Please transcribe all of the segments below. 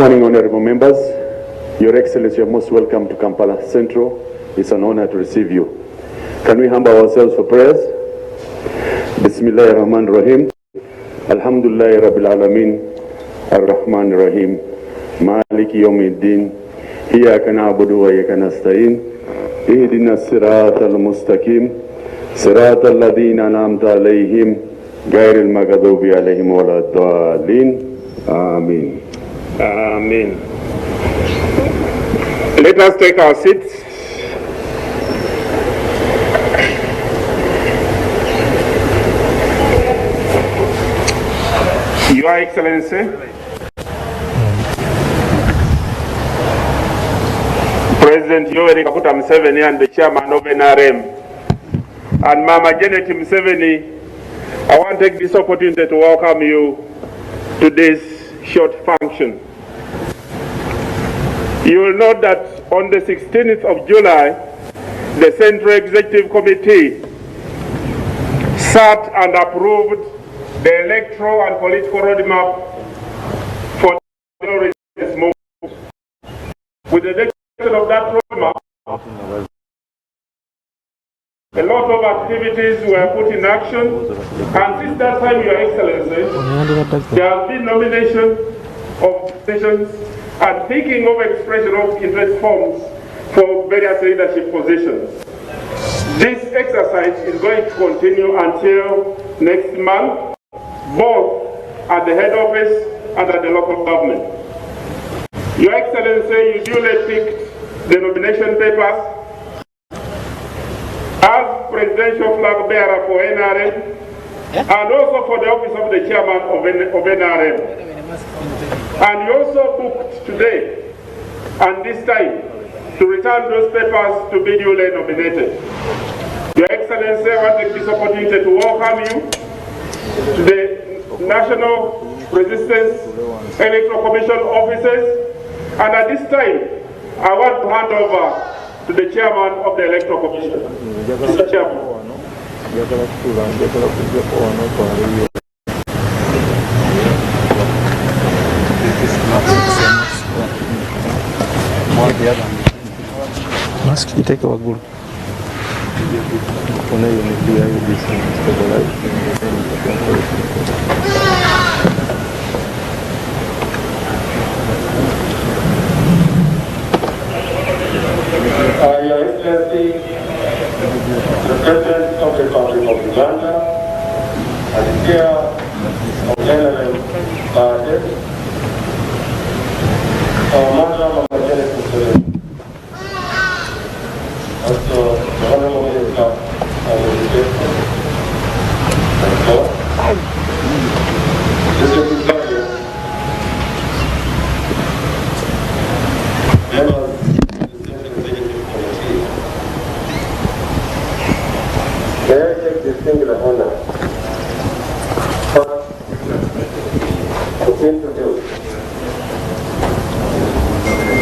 morning, honorable members. Your Excellency, you're most welcome to Kampala Central. It's an honor to receive you. Can we humble ourselves for prayers? Bismillahir Rahmanir Rahim. Alhamdulillahi Rabbil Alameen. Ar-Rahmanir Rahim. Maliki Yawmiddin. Iyyaka na'budu wa iyyaka nasta'in. Ihdina as-siratal mustaqim. Siratal ladhina an'amta alayhim. Ghayril maghdubi alayhim waladdallin. Amen. Amen. Let us take our seats. Your Excellency, President Yoweri Kaguta Museveni and the Chairman of NRM, and Mama Janet Museveni, I want to take this opportunity to welcome you to this short function. You will note that on the 16th of July, the Central Executive Committee sat and approved the electoral and political roadmap for this movement. With the execution of that roadmap, a lot of activities were put in action, and since that time, Your Excellency, there have been nomination of positions and taking of expression of interest forms for various leadership positions. This exercise is going to continue until next month, both at the head office and at the local government. Your Excellency, you duly picked the nomination papers as presidential flag bearer for NRM and also for the office of the chairman of NRM. And you also booked today and this time to return those papers to be duly nominated. Your Excellency, I want to take this opportunity to welcome you to the National Resistance Electoral Commission offices, and at this time I want to hand over to the chairman of the Electoral Commission. Mr. Chairman. Mask, you take our good. Your Excellency, the President of the Republic of Uganda, and the Chair of NRM Presidential, our Mother Mama Janet Museveni, also the Honorable Minister of Education and God, Mr. Museveni, members. May I take this singular honor first to introduce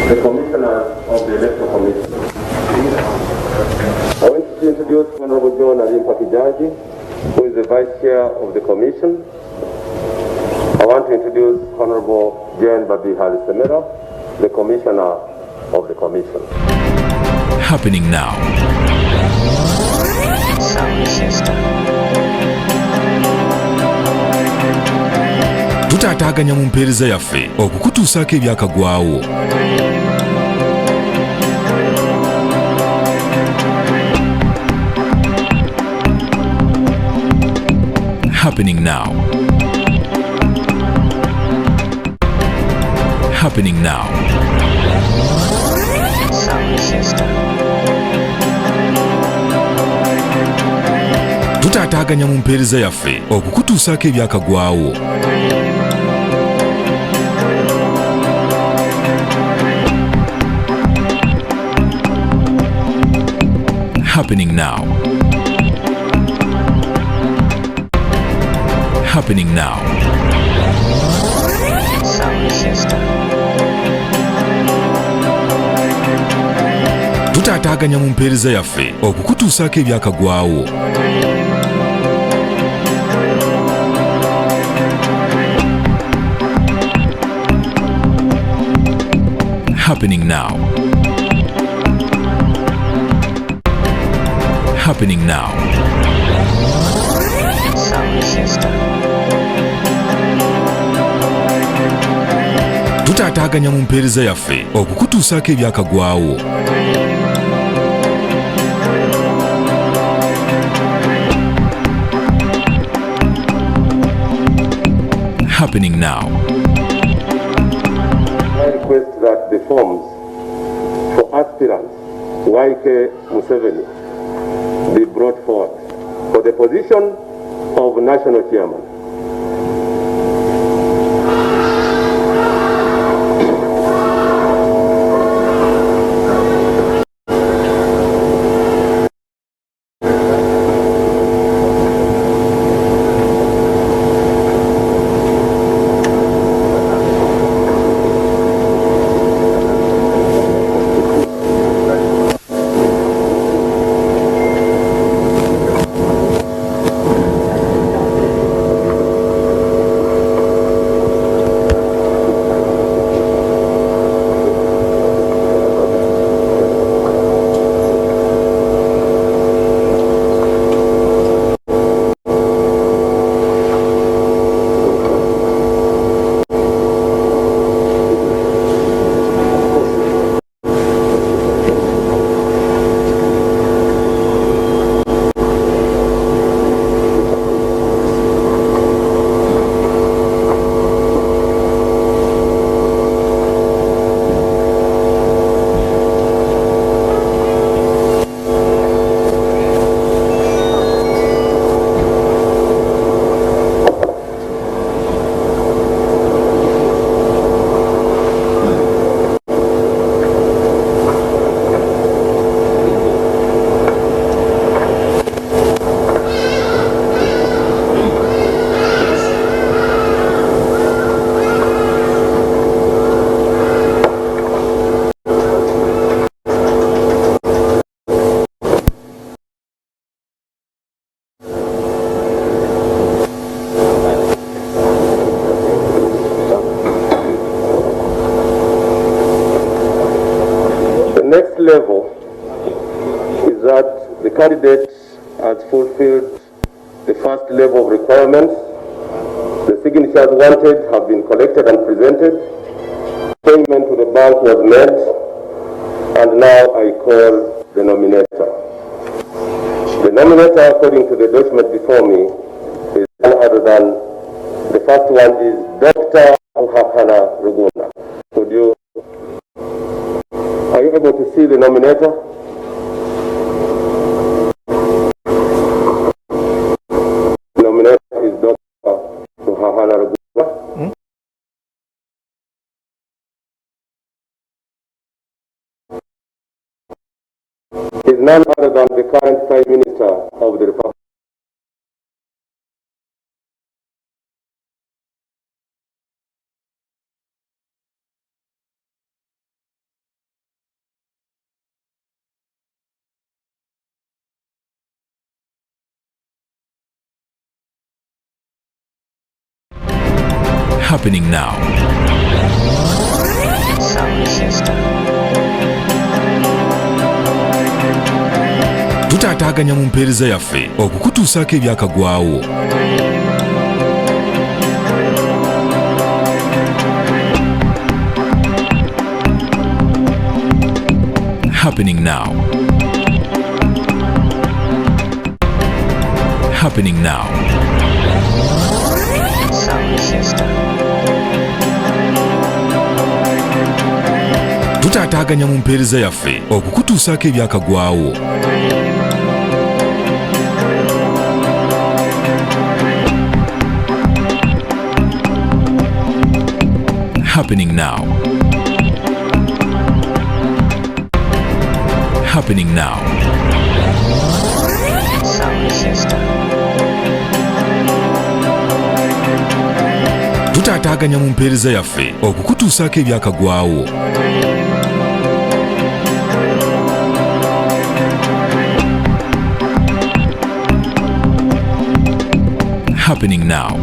the Commissioner of the Electoral Commission. I want to introduce Honorable John Alimpa Kijaji, who is the Vice Chair of the Commission. I want to introduce Honorable Jane Babi Halisemera, the Commissioner of the Commission. Happening now. Tutaataganya mu mpeereza yaffe okukutuusaako ebyakagwawo. Happening now. Happening now. Tutaataganya mu mpeereza yaffe okukutuusaako ebyakagwawo. Happening now. Happening now. Tutaataganya mu mpeereza yaffe okukutuusaako ebyakagwawo. Happening now. Happening now. Tutaataganya mu mpeereza yaffe okukutuusaako ebyakagwawo. Happening now. I request that the forms for aspirants YK Museveni be brought forward for the position of national chairman. Next level is that the candidate has fulfilled the first level of requirements. The signatures wanted have been collected and presented. Payment to the bank was made, and now I call the nominator. The nominator, according to the document before me, is none other than the first one is Dr. Uhakana Ruguna. Are you able to see the nominator? The nominator is Dr. Uhakana Ruguna. He is none other than the current Prime Minister of the Republic. Happening now. Tutaataganya mu mpeereza yaffe okukutuusaako ebyakagwawo. Happening now. Happening now. Tutaataganya mu mpeereza yaffe okukutuusaako ebyakagwawo. Happening now. Happening now. Tutaataganya mu mpeereza yaffe okukutuusaako ebyakagwawo. Happening now.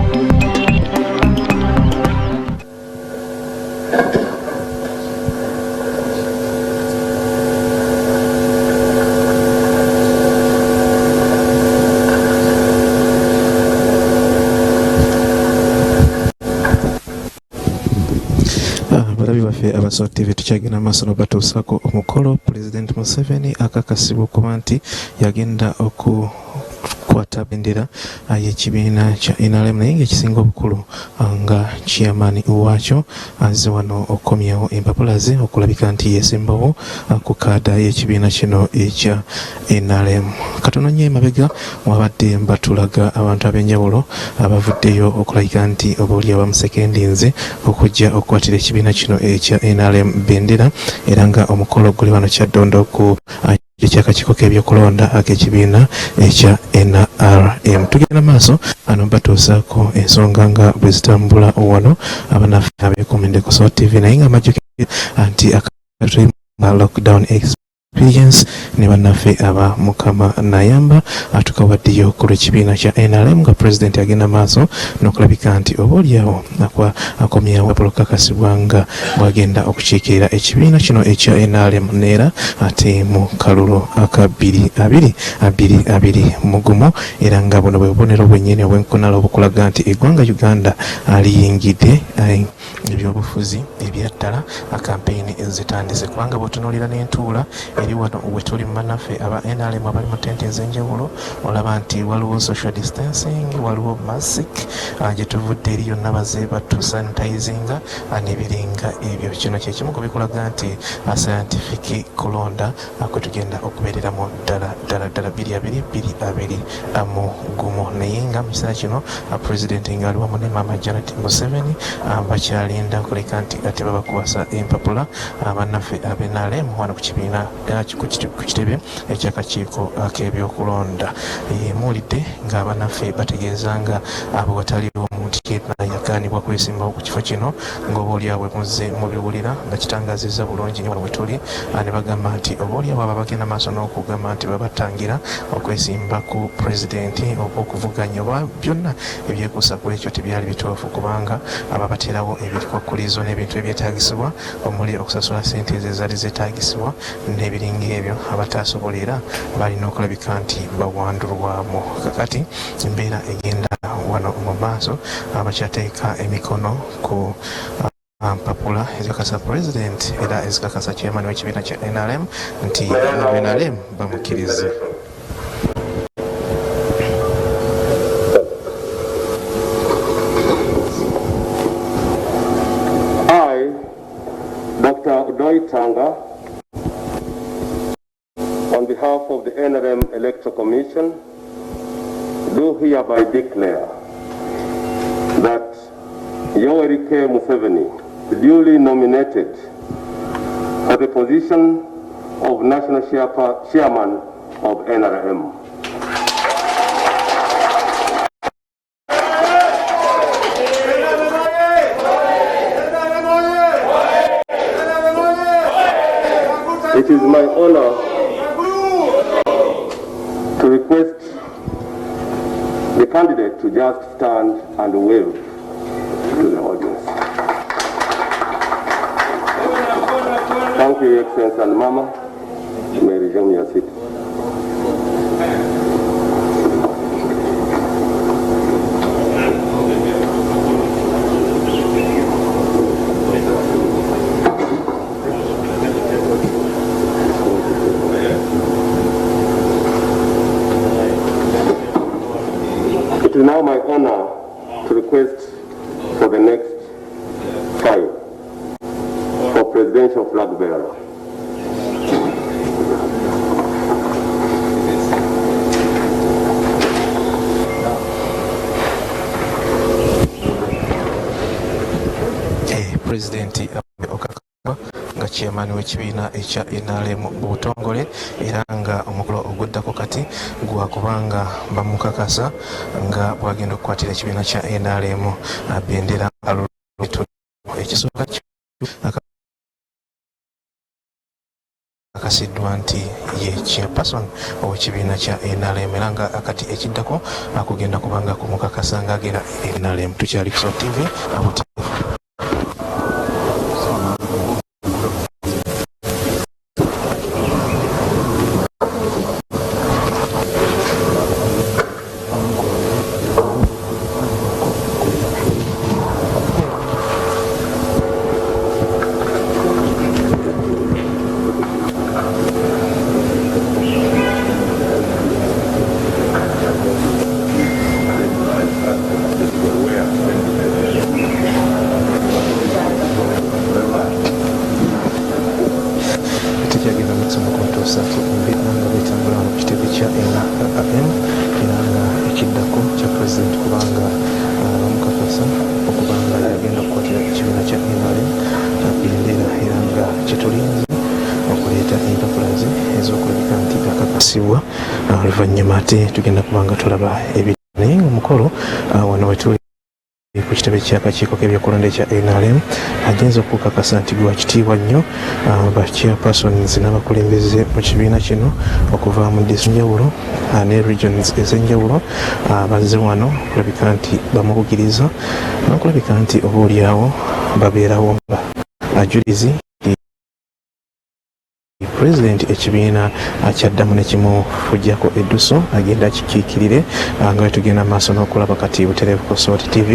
balabi baffe abaso TV tukyagenda maaso n'obatuusaako omukolo President Museveni akakasibwa okuba nti yagenda okukwata bendera y'ekibiina kya NRM naye ng'ekisinga obukulu nga chairman waakyo azze wano okukomyawo empapula ze okulabika nti yeesimbawo ku kaada y'ekibiina kino ekya NRM. Katono nnyo emabega wabadde batulaga abantu ab'enjawulo abavuddeyo okulabika nti obaoli abamusekendinze okujja okukwatira ekibiina kino ekya NRM bendera era nga omukolo guli wano Kyaddondo ku ekyakakiiko k'ebyokulonda ak'ekibiina ekya NRM. Tugenda maaso ano batuusaako ensonga nga bwe zitambula wano abanaffe abeekumidde ku Soul TV naye nga amajjukira nti lockdown experience ne bannaffe aba Mukama Nayamba atukawaddeyo ku lw'ekibiina kya NRM nga President agenda maaso n'okulabika nti obaoliawo akomyawo olukakasibwa nga bwagenda okukiikirira ekibiina kino ekya NRM neera ate mu kalulu aka 2021 era nga buno bwe bubonero bwennyini obwenkunala obukulaga nti eggwanga Uganda liyingidde ebyobufuzi ebyaddala kampeyini zitandise kubanga bw'otunuulira n'entuula eri wano we tuli mu bannaffe aba NRM abali mu tente ez'enjawulo olaba nti waliwo social distancing, waliwo mask gye tuvudde eri yonna baze batusanitizinga n'ebiringa ebyo. Kino kye kimu ku bikulaga nti scientific kulonda kwe tugenda okubeereramu ddala 2021 naye nga mu kiseera kino President ng'ali wamu ne Maama Janet Museveni bakyalinda kuleka nti ate babakuwasa empapula bannaffe ab'e NRM wano ku kibiina ku kitebe ekyakakiiko ak'ebyokulonda. Muwulidde ng'abannaffe bategeeza nga abo wataliwo omuntu yenna yagaanibwa kwesimbawo ku kifo kino ng'obaoliawo muzze mubiwulira nga kitangazizza bulungi wano we tuli ne bagamba nti obaoliawo abo bagenda maaso n'okugamba nti babatangira okwesimba ku Pulezidenti oba okuvuganya oba byonna ebyekuusa ku ekyo tebyali bituufu kubanga ababaterawo ebikwakulizo n'ebintu ebyetaagisibwa omuli okusasula ssente ezo ezaali zeetaagisibwa n'ebiringa ebyo abataasobolera balina okulabika nti bawandulwamu. Kakati embeera egenda wano mu maaso abakyateeka emikono ku mpapula ezikakasa President era ezikakasa chairman w'ekibiina kya NRM nti NRM bamukkirize. On behalf of the NRM Electoral Commission, do hereby declare that Yoweri K. Museveni, duly nominated for the position of National Chairman of NRM. It is my honor to request the candidate to just stand and wave to the audience. Thank you, Your Excellency and Mama. You may resume your seat. It is now my honor to request for the next file for presidential flag bearer. President okakabwa nga chairman w'ekibiina ekya NRM butongole era nga omukolo oguddako kati gwakubanga bamukakasa nga bwagenda okukwatira ekibiina kya NRM bendera ekisooka akasiddwa nti ye chairperson ow'ekibiina kya NRM era nga akati ekiddako akugenda kubanga kumukakasa ng'agenda NRM. Tukyali ku Soul TV ekiddako kya pulezidenti kubanga bamukakasa okubanga yagenda okukwatira ekibiina kya NRM bendera era nga kyetulinze okuleeta empapula ze ez'okulabika nti akakasibwa oluvannyuma ate tugenda kubanga tulaba ebiri naye ngaomukolo wano wetuli ku kitebe ky'akakiiko k'ebyokulonda ekya NRM agenza okukakasa nti gwa kitiibwa nnyo ba chairpersons n'abakulembeze mu kibiina kino okuva mu disnjawulo ne regions ez'enjawulo bazze wano okulabika nti bamubugiriza n'okulabika nti obaoliawo babeerawo nga ajulizi pulezidenti ekibiina kyaddamu ne kimufujjako edduso agenda akikiikirire nga wetugenda maaso n'okulaba kati butereevu ku Sort TV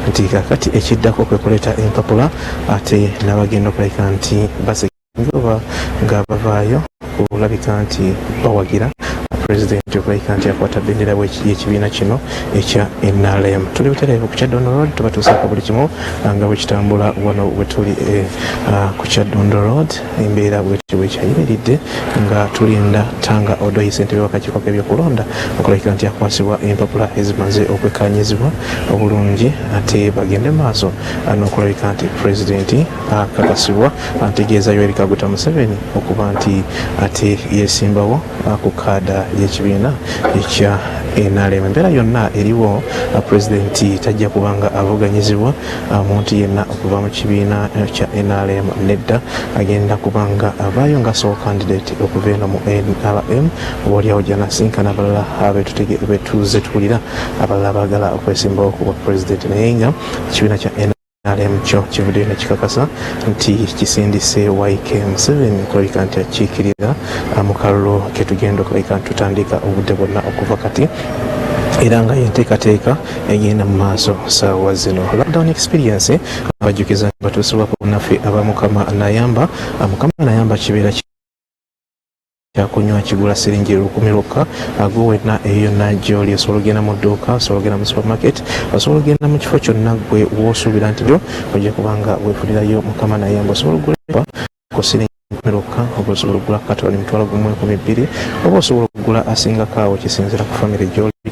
nti kakati ekiddako kwe kuleeta empapula ate n'abagenda okulabika nti baseoba nga bavaayo kulabika nti bawagira pulezidenti okulabika nti akwata bendera y'ekibiina kino ekya NRM. Tuli butereevu ku Kyaddondo Road tubatuusaako buli kimu nga bwekitambula wano wetuli ku Kyaddondo Road embeera bwekyayimiridde nga tulinda Tanga Odoyi ssentebe w'akakiiko k'ebyokulonda okulabika nti akwasibwa empapula ezimaze okwekkaanyizibwa obulungi ate bagende maaso n'okulabika nti pulezidenti akakasibwa ategeeza Yoweri Kaguta Museveni okuba nti ate yeesimbawo ku kaada y'ekibiina ekya NRM. Embeera yonna eriwo pulezidenti tajja kubanga avuganyizibwa muntu yenna okuva mu kibiina kya NRM nedda agenda kubanga avaayo nga sole candidate okuva eno mu NRM obaoliawo janasinkana abalala betuze tuwulira abalala abaagala okwesimbawo ku bwa pulezidenti naye nga ekibiina kya NRM kyo kivuddeyo ne kikakasa nti kisindise Waike Museveni okulabika nti akiikirira mu kalulu ke tugenda okulabika nti tutandika obudde bwonna okuva kati era nga yenteekateeka egenda mu maaso ssaawa zino. Lockdown experience abajjukiza batuusibwako naffe abamukama nayamba kibeera kyakunywa kigula siringi 10 lwokka wenna eyo gy'oli osobola ogenda mu dduuka osobola ogenda mu supermarket osobola ogenda mu kifo kyonna gwe woosuubira nti byo ojja kubanga weefulirayo mukama nayamba osobola ogula ku siringi 10 lwokka oba osobola ogula katoni 1,200 oba osobola okugula asingako awo kisinziira ku famire gy'oli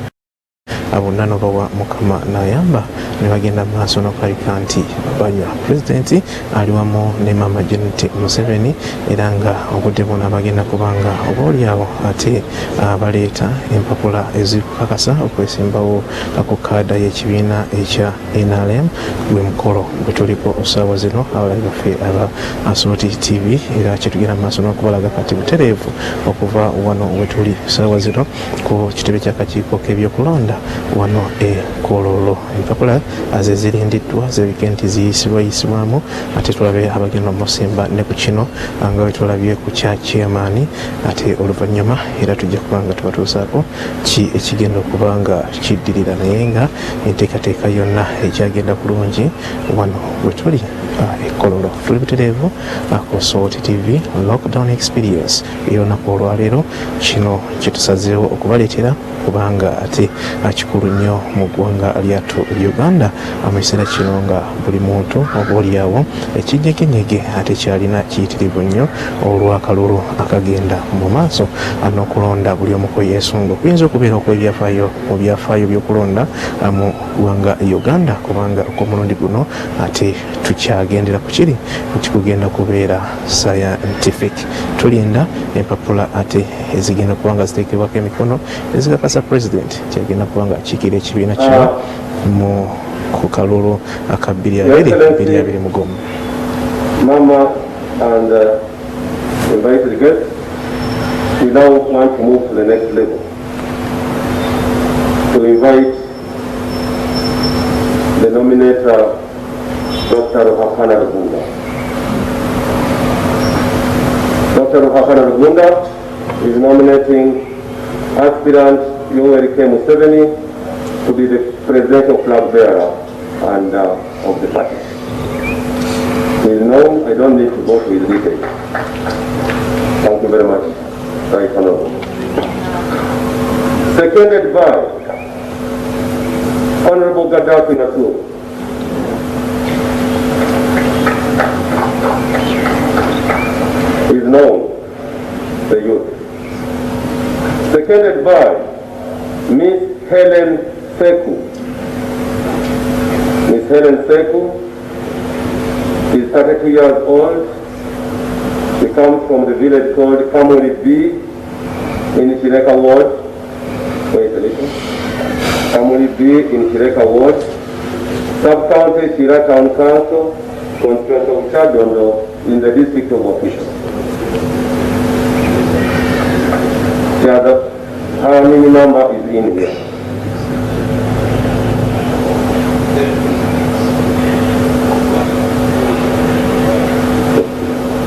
bonna nobawa mukama nayamba ne bagenda maaso n'okulabika nti banywa. Pulezidenti ali wamu ne maama Janet Museveni era nga obudde bwonna bagenda kubanga obaoliawo ate baleeta empapula ezikakasa okwesimbawo ku kaada y'ekibiina ekya NRM gwe mukolo gwe tuliko ssaawa zino abalabi baffe aba Sort TV era kyetugenda maaso n'okubalaga kati butereevu okuva wano wetuli ssaawa zino ku kitebe ky'akakiiko k'ebyokulonda wano Kololo. Empapula zirindiddwa zirabika nti ziyisibwayisibwamu ate tulabe abagenda omusimba ne ku kino nga we tulabye ku kya chairman ate oluvannyuma era tujja kubanga tubatuusaako ki ekigenda okuba nga kiddirira naye nga enteekateeka yonna ekyagenda kulungi wano we tuli Kololo. Tuli butereevu ku Sort TV Lockdown Experience ey'olunaku olwaleero kino kyetusazeewo okubaleetera kubanga ate kikulu nnyo mu ggwanga lyattu Uganda mu kiseera kino nga buli muntu obaoliawo ekinyegenyege ate kyalina kiyitirivu nnyo olw'akalulu akagenda mu maaso n'okulonda buli omu kwe yeesunga okuyinza okubeera okw'ebyafaayo mu byafaayo by'okulonda mu ggwanga Uganda kubanga ok'omulundi guno ate tukyagendera ku kiri kikugenda kubeera scientific. Tulinda empapula ate ezigenda kuba nga ziteekebwako emikono ezikakasa pulezidenti kyagenda kuba nga akiikira ekibiina kino ku kalulu aka 2020 mugomu. Mama and invited guests, we now want to move to the next level to invite the nominator, Dr. Ruhakana Rugunda. Dr. Ruhakana Rugunda is nominating aspirant Yoweri Museveni to be the presidential flag bearer and of the party. He is known, I don't need to go to his details. Thank you very much, Right Honorable. Seconded by Honorable Gaddafi Nasur. He is known, the youth. Seconded by Miss Helen Seku. Miss Helen Seku is 32 years old. She comes from the village called Kamuli B in Shireka Ward. Wait a little. Kamuli B in Shireka Ward. Sub-county Shira Town Council, constituency of Chadondo in the district of Official. Her mini number is in here.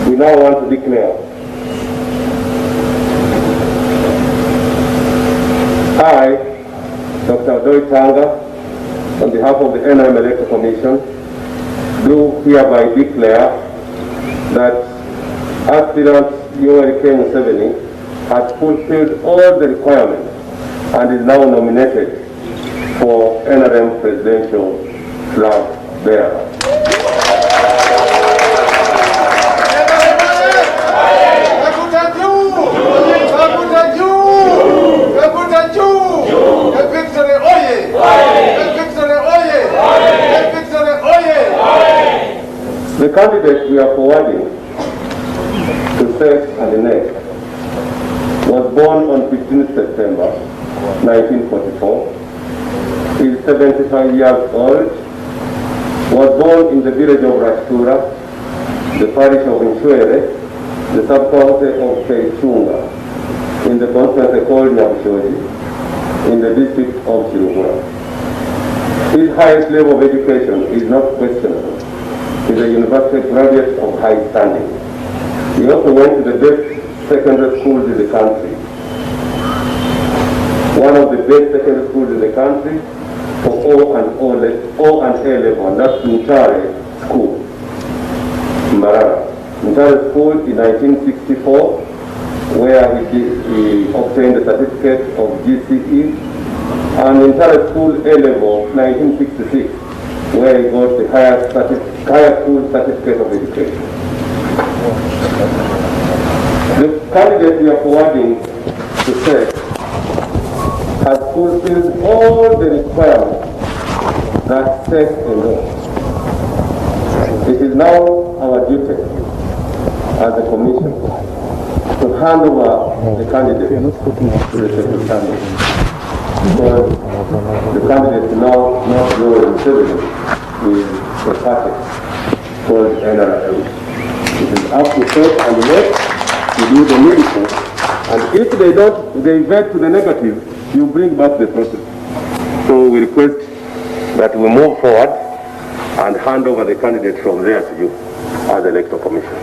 We now want to declare. I, Dr. Doi Tanga, on behalf of the NRM Electoral Commission, do hereby declare that aspirant Yoweri Museveni has fulfilled all the requirements and is now nominated for NRM Presidential flag bearer. The candidate we are forwarding to serve as the next was born on 15th September 1944, is 75 years old, was born in the village of Rashtura, the parish of Nshwere, the sub-county of Seichunga, in the constituency called Nyabushoji, in the district of Shirugura. His highest level of education is not questionable. He is a university graduate of high standing. He also went to the best secondary schools in the country. One of the best secondary schools in the country for O and A level, and that's Ntare School, Mbarara. Ntare School in 1964, where he obtained the certificate of GCE, and Ntare School A level 1966, where he got the higher school certificate of education. The candidate we are forwarding to SEC has fulfilled all the requirements that SEC endorsed. It is now our duty as a commission to hand over the candidate to the secretary, because the candidate now not Yoweri Museveni is a party called NRM. It is up to SEC and the next to do the needful, and if they vet to the negative, you bring back the process. So we request that we move forward and hand over the candidate from there to you as Electoral Commission.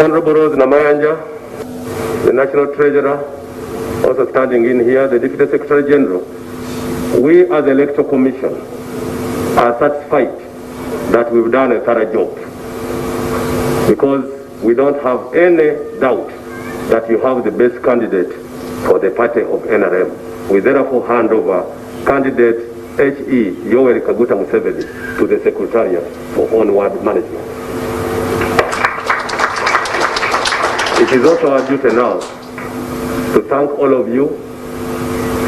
Honorable Rose Namayanja, the National Treasurer, also standing in here, the Deputy Secretary General. We as the Electoral Commission are satisfied that we've done a thorough job, because we don't have any doubt that you have the best candidate for the party of NRM. We therefore hand over candidate H.E. Yoweri Kaguta Museveni to the Secretariat for onward management. It is also our duty now to thank all of you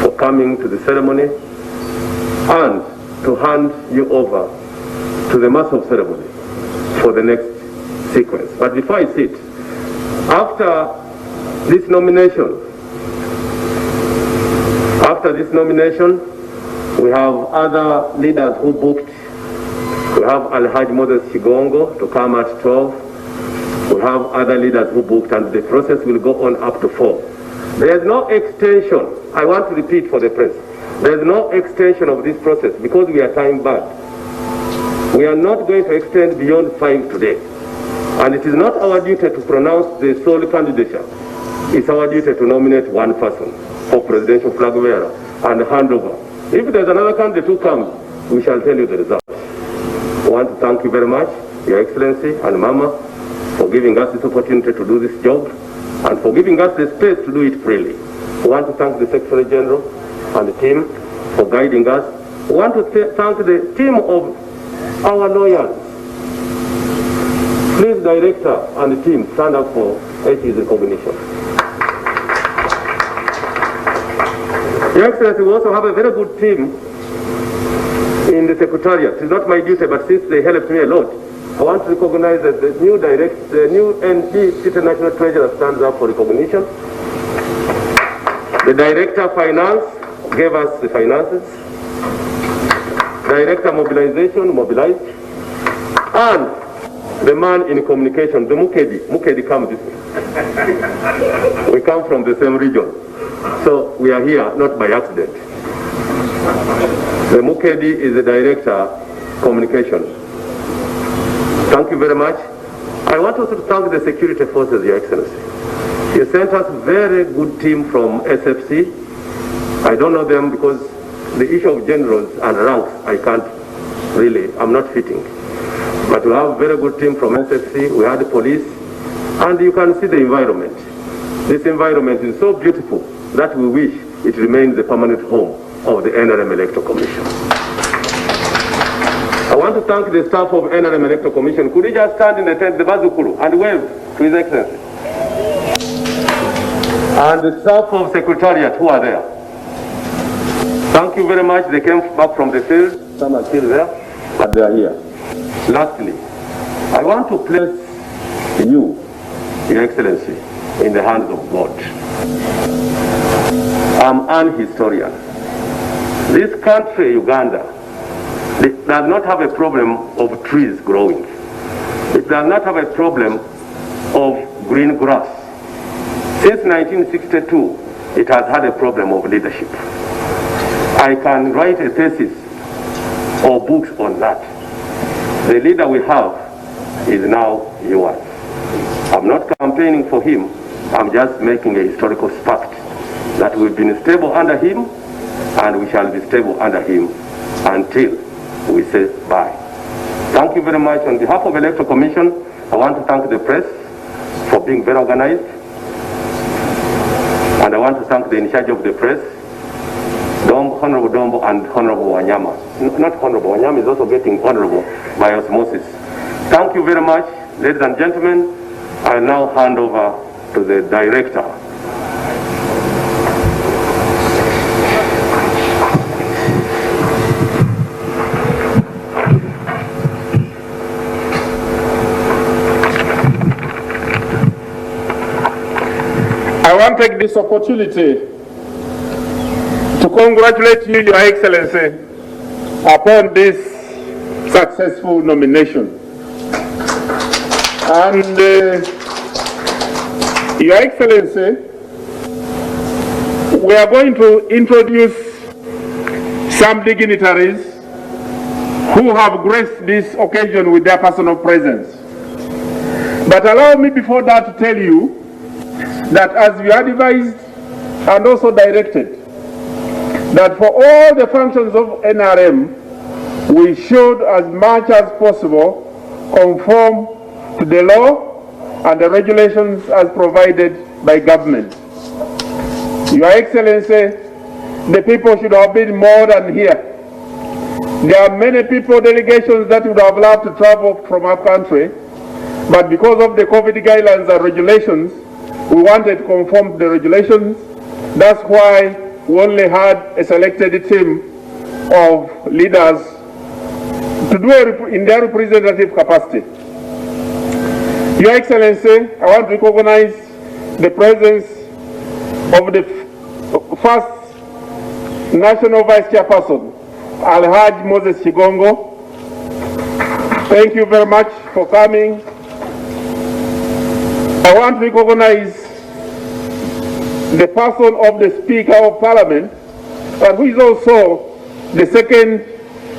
for coming to the ceremony and to hand you over to the master of ceremony for the next sequence. But before I sit, after this nomination, we have other leaders who booked. We have Alhaji Moses Chigongo to come at 12. We have other leaders who booked, and the process will go on up to 4. There is no extension. I want to repeat for the press. There is no extension of this process because we are time bound. We are not going to extend beyond 5 today. And it is not our duty to pronounce the sole candidature. It's our duty to nominate one person for presidential flag bearer and hand over. If there's another candidate who comes, we shall tell you the result. I want to thank you very much, Your Excellency and Mama, for giving us this opportunity to do this job and for giving us the space to do it freely. I want to thank the Secretary General and the team for guiding us. I want to thank the team of our lawyers Please, Director and the team, stand up for HE's recognition. Your Excellency, we also have a very good team in the Secretariat. It's not my duty, but since they helped me a lot, I want to recognize that the new NP City National Treasurer stands up for recognition. The Director of Finance gave us the finances. Director Mobilization mobilized. And the man in communication, the Mukedi comes this way. We come from the same region. So we are here not by accident. The Mukedi is the Director Communication. Thank you very much. I want also to thank the security forces, Your Excellency. You sent us a very good team from SFC. I don't know them because the issue of generals and ranks, I can't really, I'm not fitting. But we have a very good team from SFC, we had the police, and you can see the environment. This environment is so beautiful that we wish it remains the permanent home of the NRM Electoral Commission. I want to thank the staff of NRM Electoral Commission. Could you just stand in the tent, the Bazukuru, and wave to His Excellency? And the staff of Secretariat who are there. Thank you very much. They came back from the field. Some are still there, but they are here. Lastly, I want to place you, Your Excellency, in the hands of God. I'm an historian. This country, Uganda, it does not have a problem of trees growing. It does not have a problem of green grass. Since 1962, it has had a problem of leadership. I can write a thesis or books on that. The leader we have is now yours. I'm not campaigning for him. I'm just making a historical fact that we've been stable under him and we shall be stable under him until we say bye. Thank you very much. On behalf of the Electoral Commission, I want to thank the press for being very organized. And I want to thank the in charge of the press, Honorable Dombo and Honorable Wanyama. Not Honorable, Wanyama is also getting honorable by osmosis. Thank you very much, ladies and gentlemen. I now hand over to the Director. I want to take this opportunity to congratulate you, Your Excellency, upon this successful nomination. And Your Excellency, we are going to introduce some dignitaries who have graced this occasion with their personal presence. But allow me before that to tell you that as we advised and also directed, that for all the functions of NRM, we should as much as possible conform to the law and the regulations as provided by government. Your Excellency, the people should have been more than here. There are many people, delegations that would have loved to travel from our country, but because of the COVID guidelines and regulations, we wanted to conform to the regulations. That's why we only had a selected team of leaders to do in their representative capacity. Your Excellency, I want to recognize the presence of the first National Vice Chairperson, Alhaji Moses Chigongo. Thank you very much for coming. I want to recognize the person of the Speaker of Parliament, and who is also the second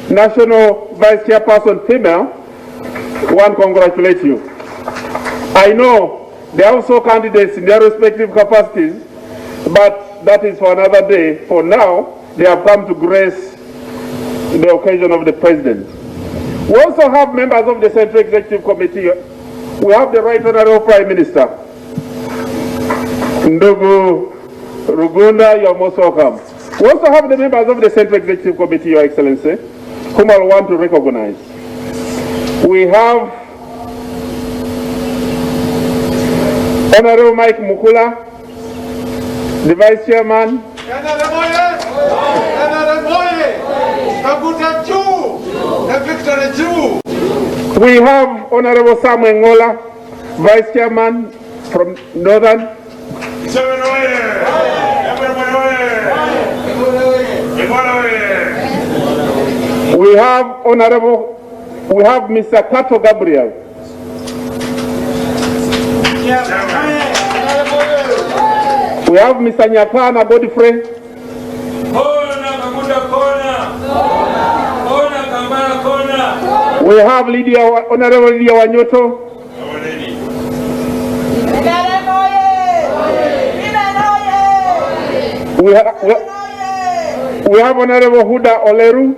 National Vice Chairperson female. I want to congratulate you. I know there are also candidates in their respective capacities, but that is for another day. For now, they have come to grace the occasion of the President. We also have members of the Central Executive Committee. We have the Right Honorable Prime Minister, Ndugu Rugunda, you are most welcome. We also have the members of the Central Executive Committee, Your Excellency, whom I want to recognize. We have Honorable Mike Mukula, the Vice Chairman. We have Honorable Samuel Ngola, Vice Chairman from Northern. We have Mr. Kato Gabriel. We have Mr. Nyakana Godfrey. We have Honorable Lydia Wanyoto. We have Honorable Huda Oleru.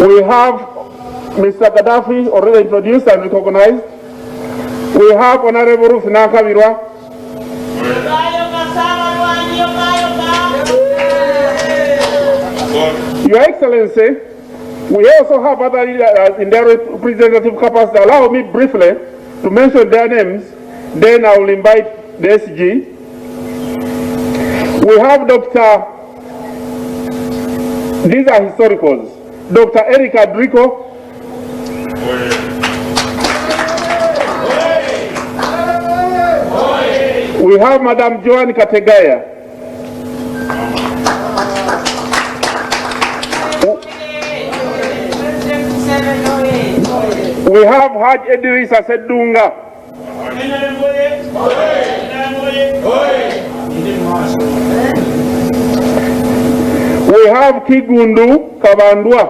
We have Mr. Gaddafi, already introduced and recognized. We have Honorable Ruth Nakabirwa. Your Excellency, we also have other leaders in their representative capacity. Allow me briefly to mention their names, then I will invite the SG. We have these are historicals, Dr. Erika Drico. We have Madam Joan Kategaya. We have Haj Idrissa Sedunga. We have Kigundu Kabandwa.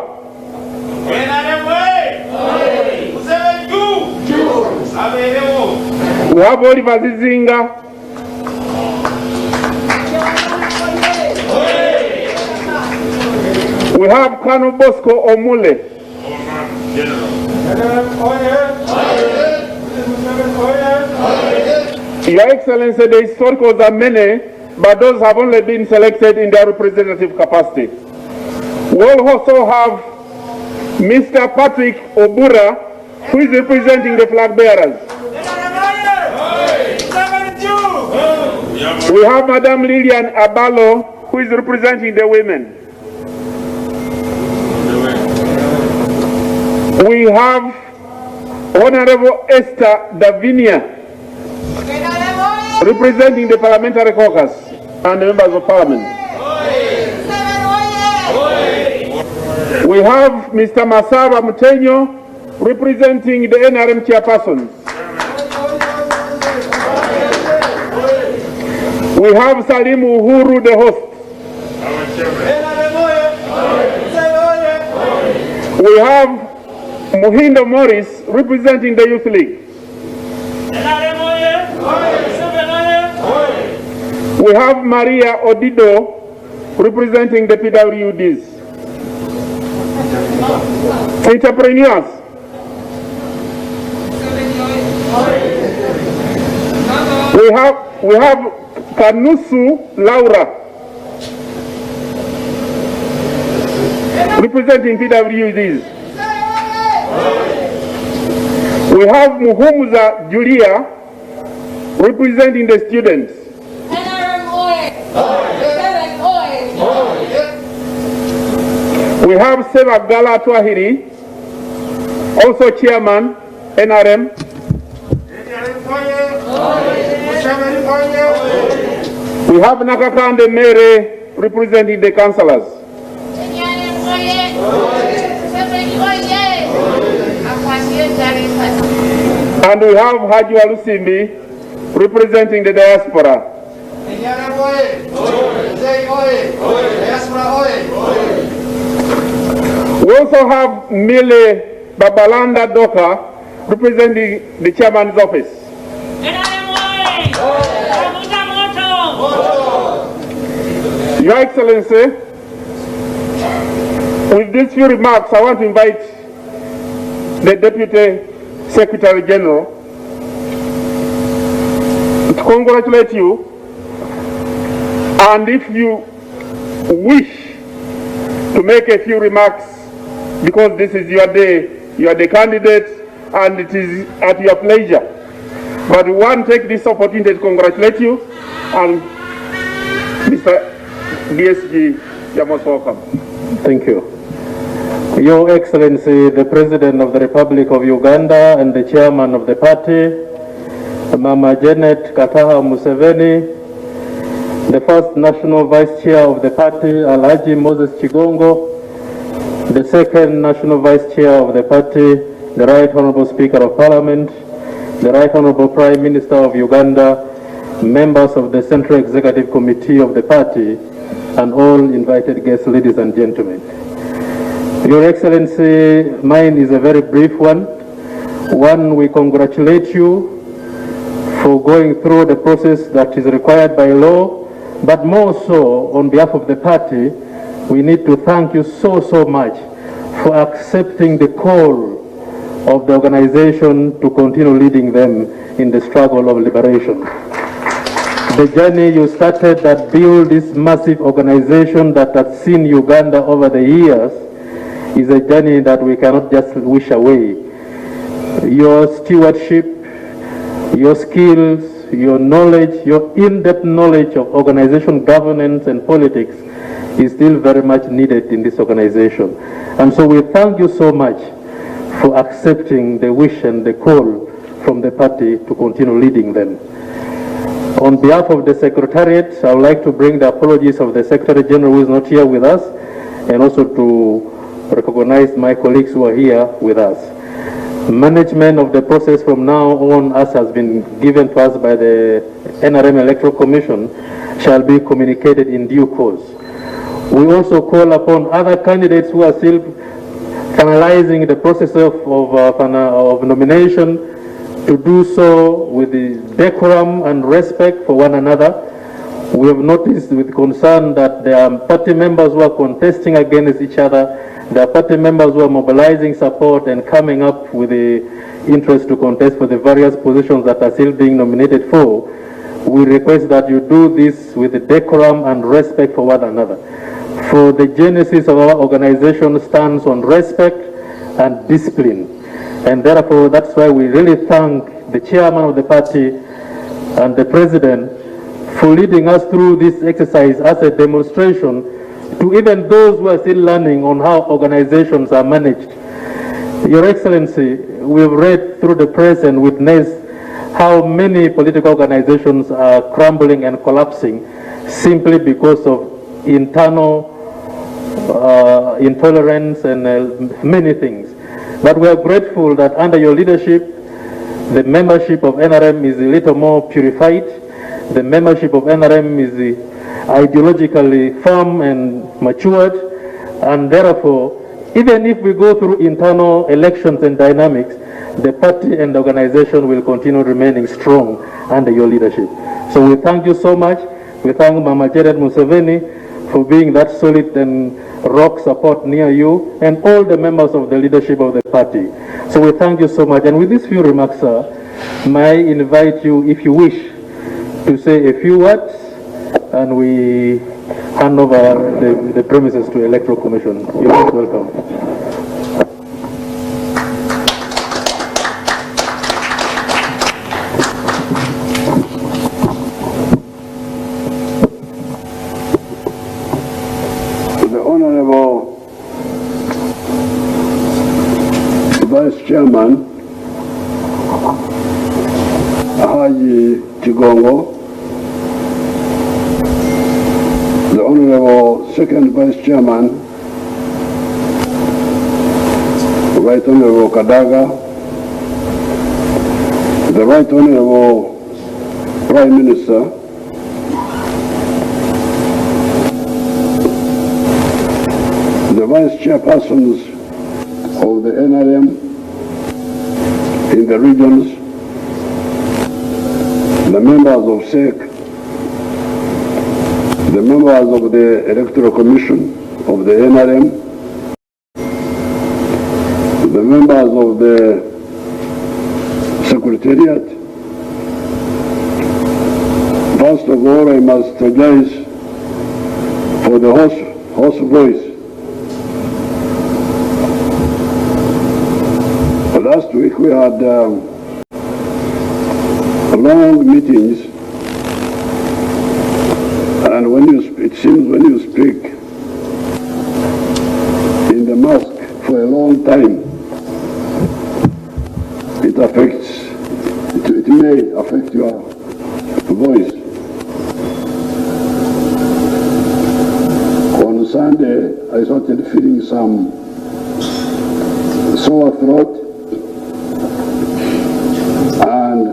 We have Oliver Zizinga. We have Kanu Bosco Omule. Your Excellency, the historicals are many, but those have only been selected in their representative capacity. We also have Mr. Patrick Obura, who is representing the flag bearers. We have Madam Lillian Abalo, who is representing the women. We have Honorable Esther Davinia, representing the Parliamentary Caucus and the Members of Parliament. We have Mr. Masaba Mutenyo, representing the NRM chairpersons. We have Salim Uhuru, the host. We have Muhindo Morris, representing the Youth League. We have Maria Odido, representing the PWDs. Entrepreneurs. We have Kanusu Laura, representing PWDs. We have Muhumuza Julia, representing the students. We have Seva Gala Twahiri, also chairman, NRM. We have Nakakande Mere, representing the councillors. And we have Haji Walusimbi, representing the diaspora. We also have Mile Babalanda Doka, representing the chairman's office. Your Excellency, with these few remarks, I want to invite the Deputy Secretary General to congratulate you, and if you wish to make a few remarks, because this is your day, You are the candidates, and it is at your pleasure. But we want to take this opportunity to congratulate you, and Mr. DSG, you're most welcome. Thank you. Your Excellency, the President of the Republic of Uganda and the Chairman of the party, Mama Janet Kataha Museveni, the first National Vice Chair of the party, Alhaji Moses Chigongo, the second National Vice Chair of the party, the Right Honorable Speaker of Parliament, the Right Honorable Prime Minister of Uganda, members of the Central Executive Committee of the party, and all invited guests, ladies and gentlemen. Your Excellency, mine is a very brief one. One, we congratulate you for going through the process that is required by law, but more so on behalf of the party, we need to thank you so much for accepting the call of the organization to continue leading them in the struggle of liberation. The journey you started that built this massive organization that has seen Uganda over the years is a journey that we cannot just wish away. Your stewardship, your skills, your knowledge, your in-depth knowledge of organization governance and politics is still very much needed in this organization. And so we thank you so much for accepting the wish and the call from the party to continue leading them. On behalf of the Secretariat, I would like to bring the apologies of the Secretary General who is not here with us, and also to recognize my colleagues who are here with us. Management of the process from now on, as has been given to us by the NRM Electoral Commission, shall be communicated in due course. We also call upon other candidates who are still finalizing the process of nomination to do so with the decorum and respect for one another. We have noticed with concern that there are party members who are contesting against each other. There are party members who are mobilizing support and coming up with the interest to contest for the various positions that are still being nominated for. We request that you do this with the decorum and respect for one another. For the genesis of our organization stands on respect and discipline. And therefore, that's why we really thank the chairman of the party and the president for leading us through this exercise as a demonstration to even those who are still learning on how organizations are managed. Your Excellency, we've read through the press and witnessed how many political organizations are crumbling and collapsing simply because of internal intolerance and many things. But we are grateful that under your leadership, the membership of NRM is a little more purified. The membership of NRM is ideologically firm and matured, and therefore, even if we go through internal elections and dynamics, the party and the organization will continue remaining strong under your leadership. So we thank you so much. We thank Mama Janet Museveni for being that solid and rock support near you, and all the members of the leadership of the party. So we thank you so much. And with these few remarks, sir, may I invite you, if you wish, to say a few words, and we hand over the premises to Electoral Commission. You're most welcome. Vice Chairman Haji Chigongo, the Honorable Second Vice Chairman, Right Honorable Kadaga, the Right Honorable Prime Minister, the Vice Chairpersons of the NRM in the regions, the members of SEC, the members of the Electoral Commission of the NRM, the members of the Secretariat. First of all, I must apologize for the hoarse voice. Last week we had long meetings, and it seems when you speak in the mask for a long time, it may affect your voice. On Sunday, I started feeling some sore throat and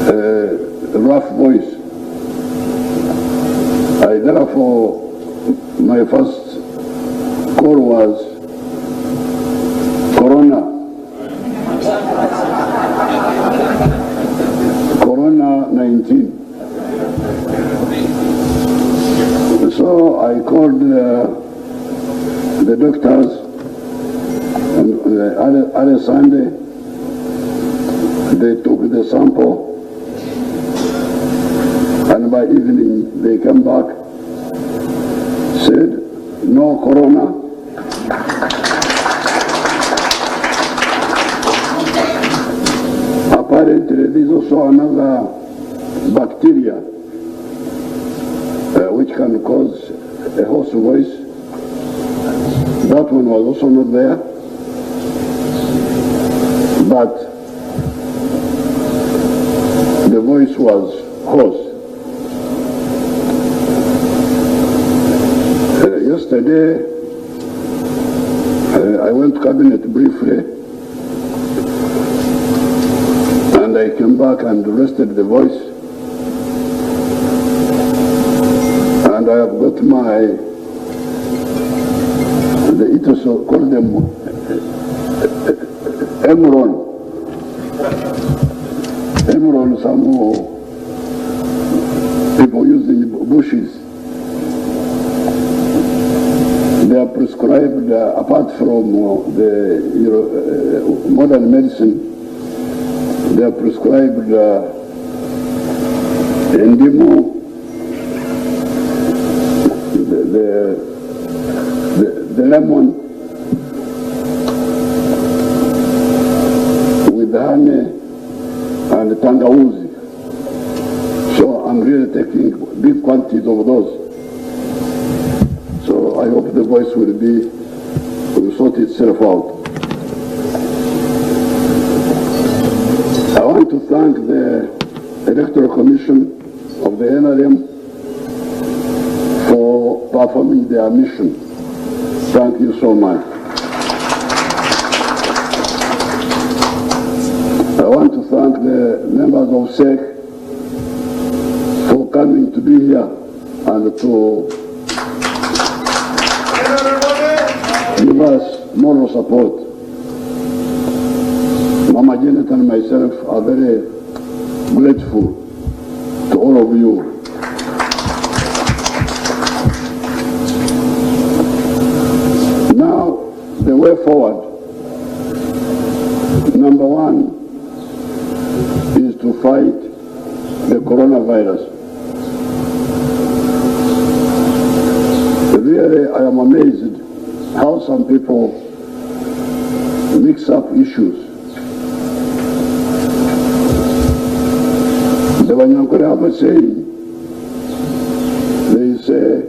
a rough voice. Therefore, my first call was Corona-19. So I called the doctors on the other Sunday. They took the sample, and by evening they came back, said no corona. Apparently there is also another bacteria which can cause a hoarse voice. That one was also not there, but the voice was hoarse. Yesterday, I went to cabinet briefly, and I came back and rested the voice, and I have got it also called them Emron, some people using bushes. They are prescribed, apart from the modern medicine, they are prescribed endemo, the lemon with honey and tangauzi. So I'm really taking big quantities of those. So I hope the voice will sort itself out. I want to thank the Electoral Commission of the NRM for performing their mission. Thank you so much. I want to thank the members of SEC for coming to be here and to give us moral support. Mama Janet and myself are very grateful to all of you. Now, the way forward, number one is to fight the coronavirus. Really, I am amazed how some people mix up issues. The Wanyankore have a saying, they say,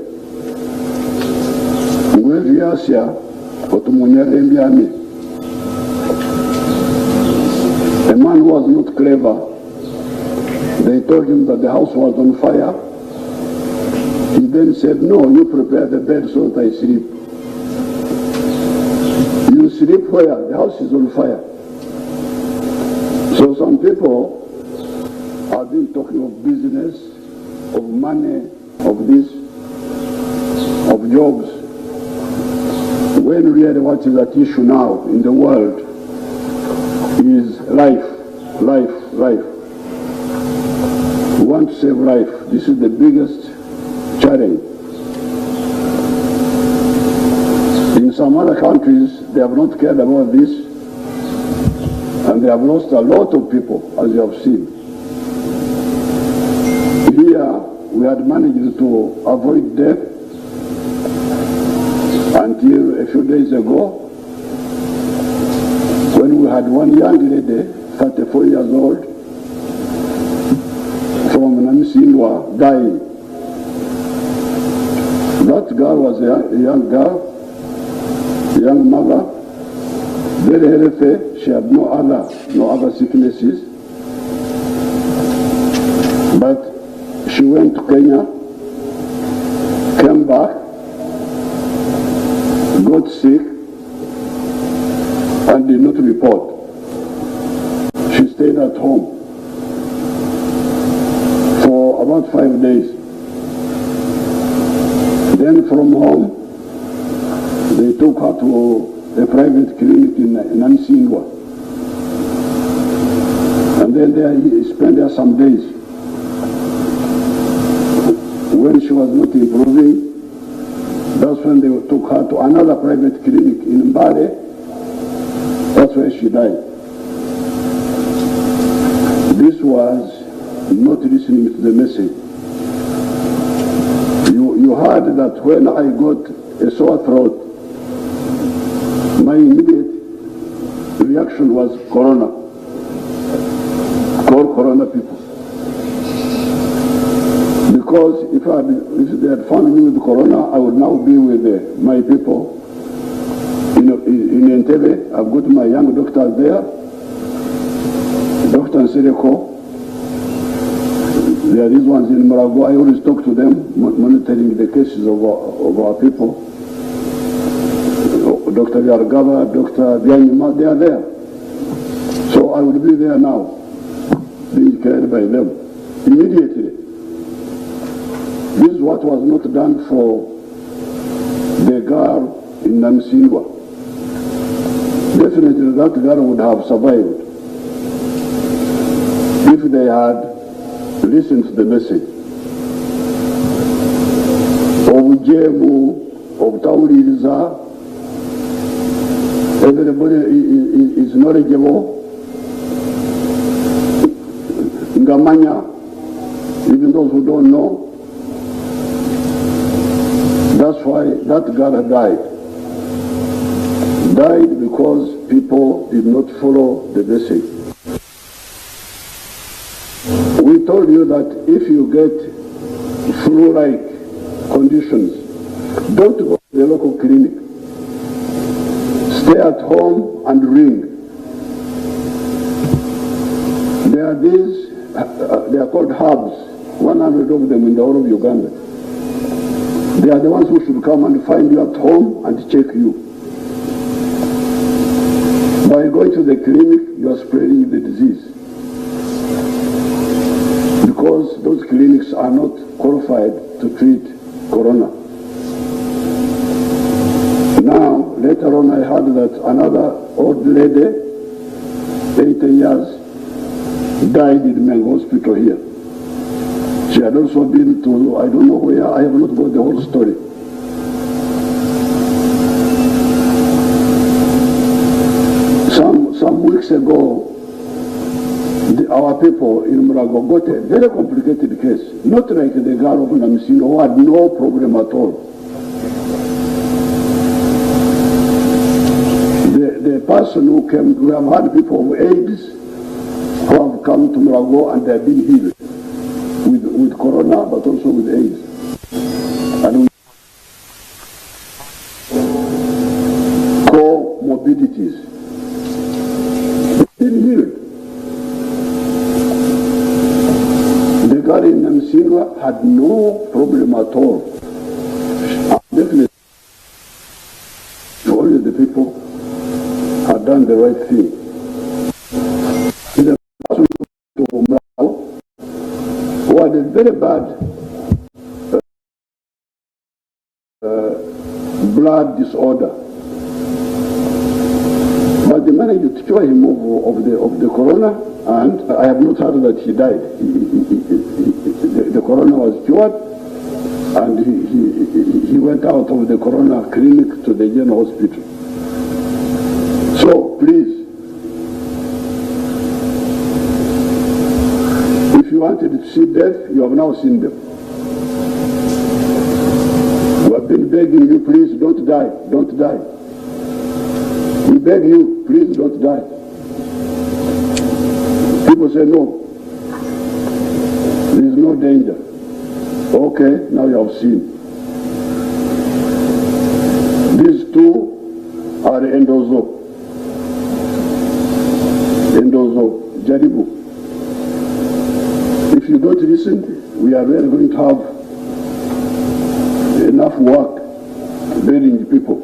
Ngwe Asia, Otumunyere Mbiami. A man who was not clever, they told him that the house was on fire. He then said, no, you prepare the bed so that I sleep. You sleep where? The house is on fire. So some people have been talking of business, of money, of this, of jobs, when really what is at issue now in the world is life. We want to save life. This is the biggest challenge. In some other countries, they have not cared about this, and they have lost a lot of people, as you have seen. Here, we had managed to avoid death until a few days ago, we had one young lady, 34 years old, from Namsindwa, dying. That girl was a young girl, a young mother, very healthy. She had no other sicknesses. But she went to Kenya, came back, got sick, and did not report. She stayed at home for about 5 days. Then from home, they took her to a private clinic in Namsindwa. And then there he spent there some days. When she was not improving, that's when they took her to another private clinic in Mbale. That's where she died. This was not listening to the message. You heard that when I got a sore throat, my immediate reaction was corona. Call corona people. Because if they had found me with corona, I would now be with my people. In Entebbe, I've got my young doctor there, Dr. Nsereko. There are these ones in Marago. I always talk to them, monitoring the cases of our people. Dr. Yargava, Dr. Bianyima, they are there. So I will be there now, being cared by them immediately. This is what was not done for the girl in Namsindwa. Definitely that girl would have survived if they had listened to the message of Jemu, of Tauririza. Everybody is knowledgeable. Ngamanya, even those who don't know. That's why that girl died. Died because people did not follow the message. We told you that if you get flu-like conditions, don't go to the local clinic. Stay at home and ring. There are these, they are called hubs, 100 of them in the whole of Uganda. They are the ones who should come and find you at home and check you. By going to the clinic, you are spreading the disease. Because those clinics are not qualified to treat corona. Now, later on, I heard that another old lady, 80 years, died in Mengo Hospital here. She had also been to, I don't know where, I have not got the whole story. Some weeks ago, our people in Murago got a very complicated case, not like the girl of Namsindwa who had no problem at all. The person who came, we have had people with AIDS who have come to Murago and they have been healed with corona, but also with AIDS. And comorbidities. They've been healed. The girl in Namsindwa had no problem at all. Definitely, only the people had done the right thing. The person who had a very bad blood disorder, but they managed to cure him of the corona, and I have not heard that he died. The corona was cured, and he went out of the corona clinic to the general hospital. So please, if you wanted to see death, you have now seen them. We have been begging you, please don't die, don't die. We beg you, please don't die. People say, no, there is no danger. Okay, now you have seen. These two are Endozo, Jaribu. If you don't listen, we are really going to have enough work burying the people.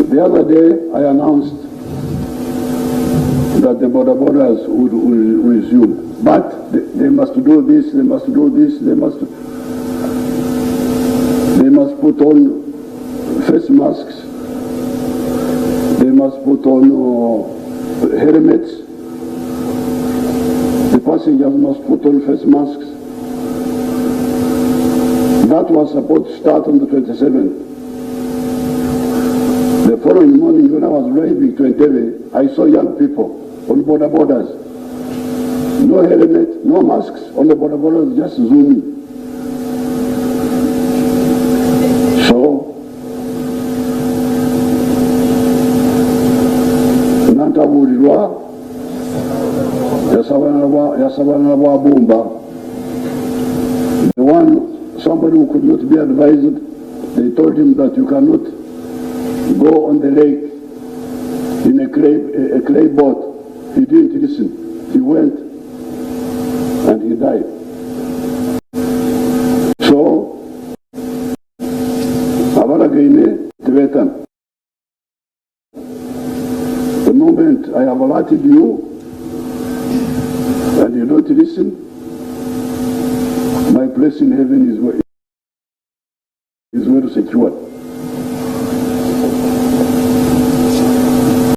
The other day, I announced that the borders would resume. But they must do this, they must do this, they must put on face masks, they must put on helmets, the passengers must put on face masks. That was supposed to start on the 27th. The following morning when I was driving to Entebbe, I saw young people on borders. No helmet, no masks on the borders, just zooming. So, nantabuulirwa yasabana bwa Bumba. The one, somebody who could not be advised, they told him that you cannot go on the lake in a clay boat. He didn't listen. He went and he died. So, Abaragaine Tibetan, the moment I have alerted you and you don't listen, my place in heaven is well secured.